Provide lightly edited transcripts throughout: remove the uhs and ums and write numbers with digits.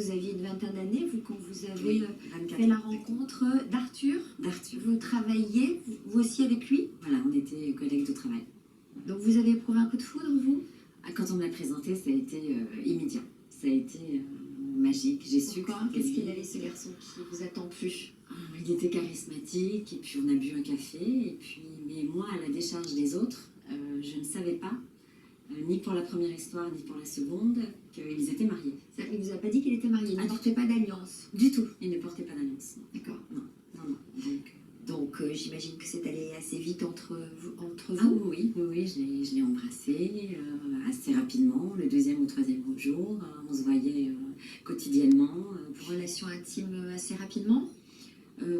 vous aviez une vingtaine d'années, quand vous avez Oui, 24 fait la ans. rencontre d'Arthur. D'Arthur. Vous travailliez, vous aussi avec lui. Voilà, on était collègues de travail. Donc vous avez éprouvé un coup de foudre, vous? Quand on me l'a présenté, ça a été immédiat. Ça a été magique. J'ai su Pourquoi? Qu'est-ce qu'il avait, ce garçon, qui vous a tant plu? Il était charismatique, et puis on a bu un café, et puis, mais moi, à la décharge des autres, je ne savais pas, ni pour la première histoire, ni pour la seconde, qu'ils étaient mariés. Il ne vous a pas dit qu'il était marié, il ne portait pas d'alliance? Du tout, ils ne portaient pas d'alliance. D'accord. Non, non, non. Donc j'imagine que c'est allé assez vite entre vous. Ah oui, oui, oui, je l'ai embrassé assez rapidement, le deuxième ou troisième jour. On se voyait quotidiennement. Relation intime assez rapidement?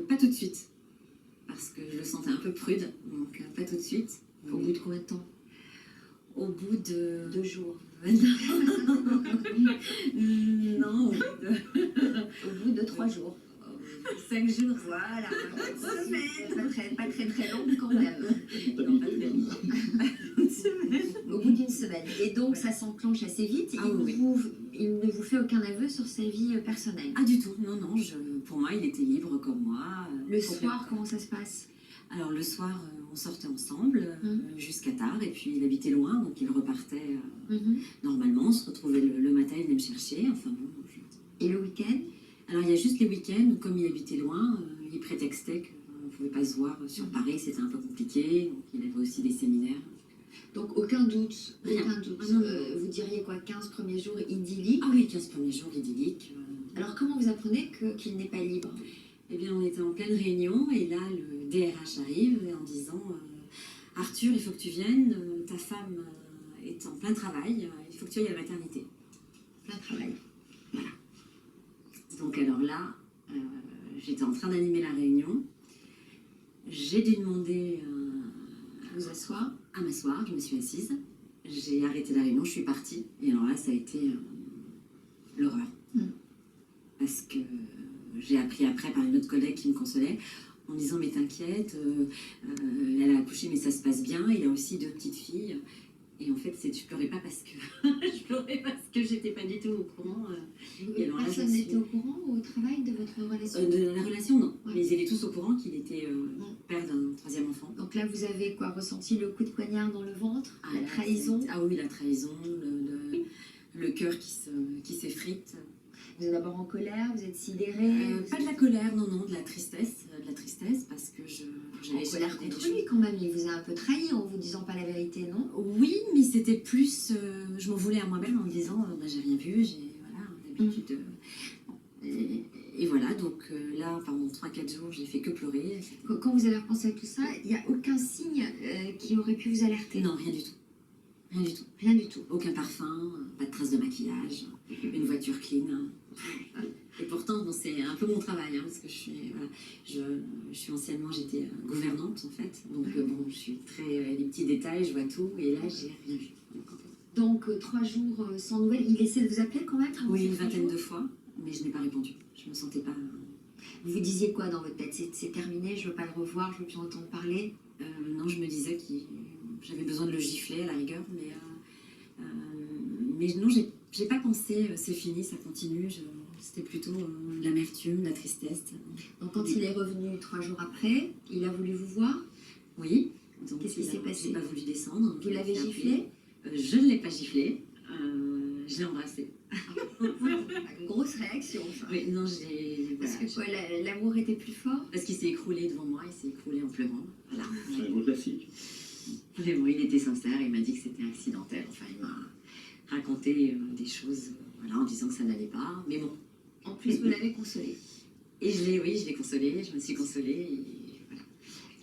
Pas tout de suite, parce que je le sentais un peu prude, donc pas tout de suite. Au bout de combien de temps? Au bout de 2 jours. Non, Au bout de 3 jours. 5 jours. Voilà. Pas très long quand même. Non, pas très long. Au bout d'une semaine. Et donc ça s'enclenche assez vite. Ah oui. Il ne vous fait aucun aveu sur sa vie personnelle? Ah du tout, non, non. Pour moi, il était libre comme moi. Le soir, comment ça se passe? Alors le soir, on sortait ensemble jusqu'à tard, et puis il habitait loin, donc il repartait normalement, on se retrouvait le matin, il venait me chercher, enfin bon. Et le week-end? Alors il y a juste les week-ends où, comme il habitait loin, il prétextait qu'on ne pouvait pas se voir sur Paris, c'était un peu compliqué, donc il avait aussi des séminaires. Donc aucun doute, Rien. aucun doute. Ah, non, non. Vous diriez quoi, 15 premiers jours idylliques? Ah oui, 15 premiers jours idylliques. Alors comment vous apprenez qu'il n'est pas libre? Eh bien, on était en pleine réunion, et là, le DRH arrive en disant Arthur, il faut que tu viennes, ta femme est en plein travail, il faut que tu ailles à la maternité. Plein travail. Voilà. Donc alors là, j'étais en train d'animer la réunion. J'ai dû demander Vous asseoir? à m'asseoir, je me suis assise. J'ai arrêté la réunion, je suis partie. Et alors là, ça a été l'horreur. Parce que j'ai appris après par une autre collègue qui me consolait, en me disant mais t'inquiète, elle a accouché mais ça se passe bien, il a aussi 2 petites filles. Et en fait, je pleurais pas parce que je pleurais parce que j'étais pas du tout au courant. Et alors là, Personne n'était au courant au travail de votre relation? de la relation, non. Ouais. Mais ils étaient tous au courant qu'il était père d'un 3e enfant. Donc là, vous avez quoi, ressenti le coup de poignard dans le ventre, Ah, la là, trahison? Ah oui, la trahison, le cœur qui s'effrite. Vous êtes d'abord en colère, vous êtes sidéré? Pas de la colère, non, non, de la tristesse parce que j'avais En colère des contre choses. lui quand même, il vous a un peu trahi en vous disant pas la vérité, non? Oui, mais c'était plus, je m'en voulais à moi-même en me disant, bah, j'ai rien vu, j'ai voilà, d'habitude. Bon, et voilà, donc là, pendant 3-4 jours, j'ai fait que pleurer. Quand vous avez repensé à tout ça, il n'y a aucun signe qui aurait pu vous alerter? Non, rien du tout. Rien du tout. Rien du tout. Aucun parfum, pas de traces de maquillage, une voiture clean. Et pourtant, bon, c'est un peu mon travail, parce que je suis anciennement, j'étais gouvernante en fait. Donc bon, je suis très les petits détails, je vois tout. Et là, j'ai rien vu. Donc 3 jours sans nouvelles, il essaie de vous appeler quand même? Oui, une vingtaine de fois, mais je n'ai pas répondu. Je me sentais pas. Vous vous disiez quoi dans votre tête? C'est terminé, je veux pas le revoir, je veux plus entendre parler? Non, je me disais que j'avais besoin de le gifler à la rigueur, mais non, j'ai pas pensé c'est fini, ça continue. C'était plutôt de l'amertume, de la tristesse. Donc quand il est revenu 3 jours après, il a voulu vous voir? Oui. Qu'est-ce qui s'est passé? J'ai pas voulu descendre. Vous l'avez giflé? Je ne l'ai pas giflé. Je l'ai embrassé. Grosse réaction, ça. Oui, non, j'ai. Parce que quoi, l'amour était plus fort? Parce qu'il s'est écroulé devant moi, il s'est écroulé en pleurant. Voilà. C'est un gros classique. Mais bon, il était sincère, il m'a dit que c'était accidentel. Enfin, il m'a raconté des choses voilà, en disant que ça n'allait pas. Mais bon. En plus, vous l'avez consolé. Et je l'ai consolé, je me suis consolée. Et voilà.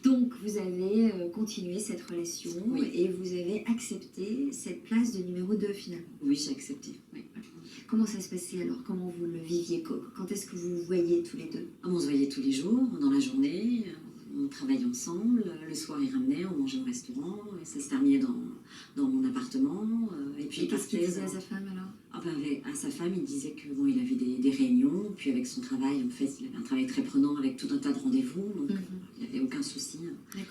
Donc, vous avez continué cette relation Oui. et vous avez accepté cette place de numéro 2 finalement. Oui, j'ai accepté. Oui. Comment ça se passait alors? Comment vous le viviez? Quand est-ce que vous vous voyiez tous les deux? On se voyait tous les jours, dans la journée. On travaillait ensemble. Le soir, il ramenait, on mangeait au restaurant. Et ça se terminait dans mon appartement. Et puis, Qu'est-ce qu'il disait à sa femme alors? Ah ben, à sa femme, il disait que bon, il avait des réunions, puis avec son travail, en fait, il avait un travail très prenant avec tout un tas de rendez-vous, donc il n'y avait aucun souci. D'accord.